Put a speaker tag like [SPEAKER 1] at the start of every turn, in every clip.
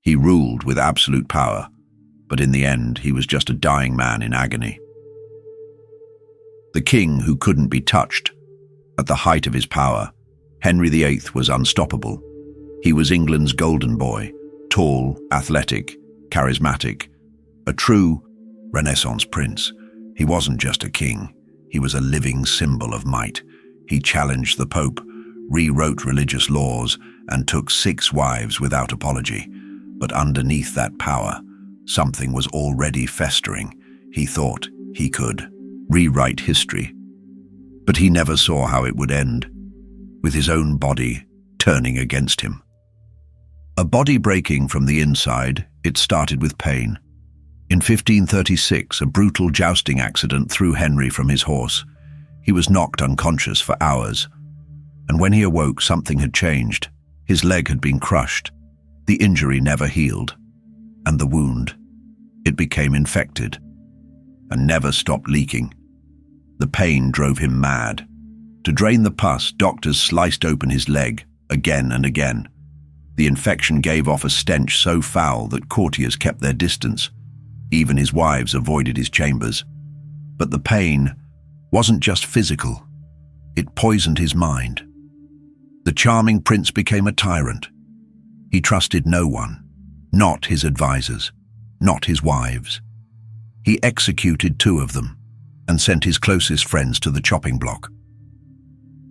[SPEAKER 1] He ruled with absolute power, but in the end he was just a dying man in agony. The king who couldn't be touched. At the height of his power, Henry VIII was unstoppable. He was England's golden boy, tall, athletic, charismatic, a true Renaissance prince. He wasn't just a king, he was a living symbol of might. He challenged the Pope, rewrote religious laws, and took 6 wives without apology. But underneath that power, something was already festering. He thought he could rewrite history. But he never saw how it would end, with his own body turning against him. A body breaking from the inside, it started with pain. In 1536, a brutal jousting accident threw Henry from his horse. He was knocked unconscious for hours, and when he awoke, something had changed. His leg had been crushed. The injury never healed, and the wound, it became infected and never stopped leaking. The pain drove him mad. To drain the pus, doctors sliced open his leg again and again. The infection gave off a stench so foul that courtiers kept their distance. Even his wives avoided his chambers. But the pain wasn't just physical. It poisoned his mind. The charming prince became a tyrant. He trusted no one, not his advisors, not his wives. He executed 2 of them and sent his closest friends to the chopping block.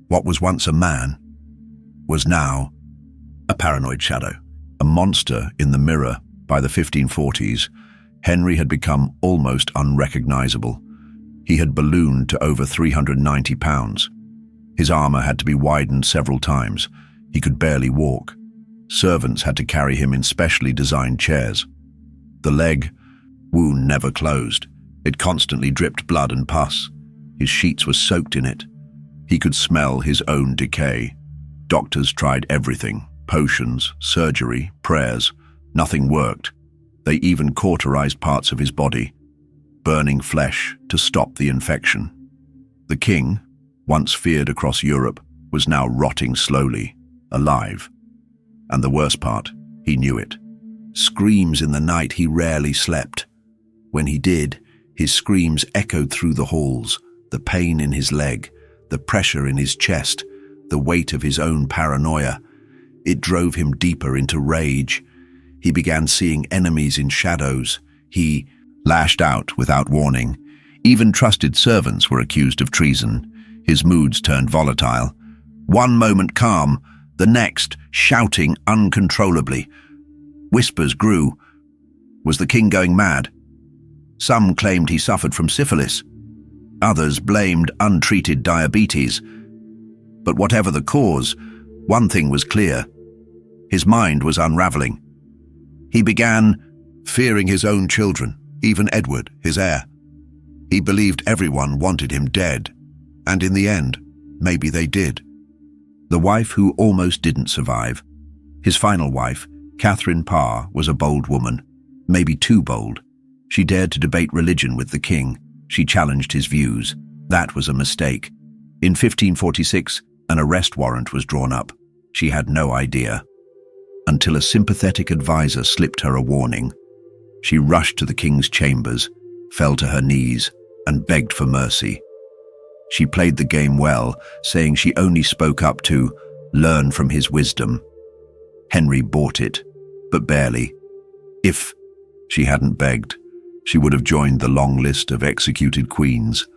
[SPEAKER 1] What was once a man was now a paranoid shadow, a monster in the mirror. By the 1540s, Henry had become almost unrecognizable. He had ballooned to over 390 pounds. His armor had to be widened several times. He could barely walk. Servants had to carry him in specially designed chairs. The leg wound never closed. It constantly dripped blood and pus. His sheets were soaked in it. He could smell his own decay. Doctors tried everything: potions, surgery, prayers. Nothing worked. They even cauterized parts of his body, burning flesh to stop the infection. The king, once feared across Europe, was now rotting slowly, alive. And the worst part, he knew it. Screams in the night. He rarely slept. When he did, his screams echoed through the halls, the pain in his leg, the pressure in his chest, the weight of his own paranoia. It drove him deeper into rage. He began seeing enemies in shadows. He lashed out without warning. Even trusted servants were accused of treason. His moods turned volatile. One moment calm, the next shouting uncontrollably. Whispers grew. Was the king going mad? Some claimed he suffered from syphilis. Others blamed untreated diabetes. But whatever the cause, one thing was clear. His mind was unraveling. He began fearing his own children, even Edward, his heir. He believed everyone wanted him dead, and in the end, maybe they did. The wife who almost didn't survive, his final wife, Catherine Parr, was a bold woman, maybe too bold. She dared to debate religion with the king. She challenged his views. That was a mistake. In 1546, an arrest warrant was drawn up. She had no idea, until a sympathetic advisor slipped her a warning. She rushed to the king's chambers, fell to her knees, and begged for mercy. She played the game well, saying she only spoke up to learn from his wisdom. Henry bought it, but barely. If she hadn't begged, she would have joined the long list of executed queens.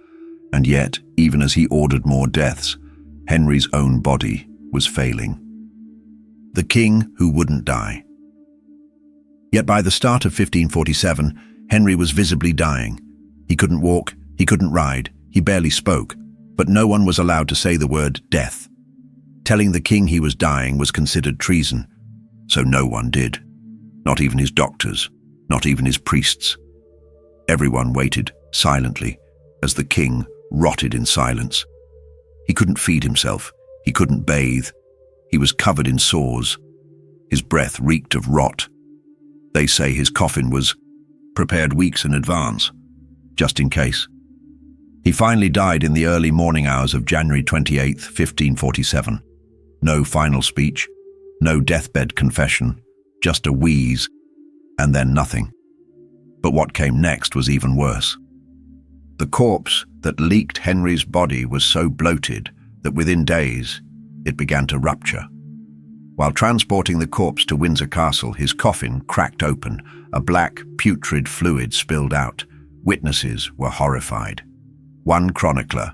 [SPEAKER 1] And yet, even as he ordered more deaths, Henry's own body was failing. The king who wouldn't die. Yet by the start of 1547, Henry was visibly dying. He couldn't walk, he couldn't ride, he barely spoke, but no one was allowed to say the word death. Telling the king he was dying was considered treason, so no one did. Not even his doctors, not even his priests. Everyone waited silently as the king rotted in silence. He couldn't feed himself, he couldn't bathe. He was covered in sores. His breath reeked of rot. They say his coffin was prepared weeks in advance, just in case. He finally died in the early morning hours of January 28, 1547. No final speech, no deathbed confession, just a wheeze and then nothing. But what came next was even worse. The corpse that leaked Henry's body was so bloated that within days it began to rupture. While transporting the corpse to Windsor Castle, his coffin cracked open, a black, putrid fluid spilled out. Witnesses were horrified. One chronicler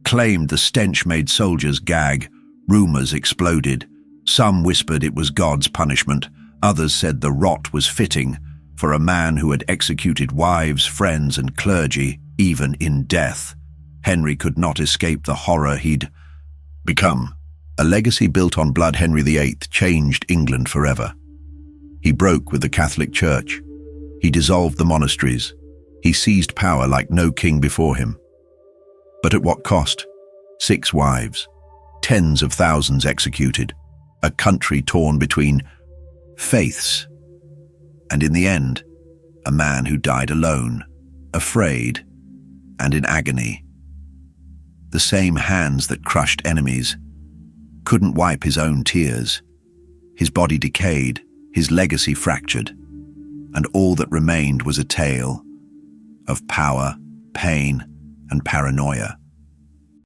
[SPEAKER 1] claimed the stench made soldiers gag. Rumors exploded. Some whispered it was God's punishment. Others said the rot was fitting for a man who had executed wives, friends, and clergy, even in death. Henry could not escape the horror he'd become. A legacy built on blood, Henry VIII changed England forever. He broke with the Catholic Church. He dissolved the monasteries. He seized power like no king before him. But at what cost? 6 wives, tens of thousands executed, a country torn between faiths, and in the end, a man who died alone, afraid, and in agony. The same hands that crushed enemies couldn't wipe his own tears. His body decayed, his legacy fractured, and all that remained was a tale of power, pain, and paranoia.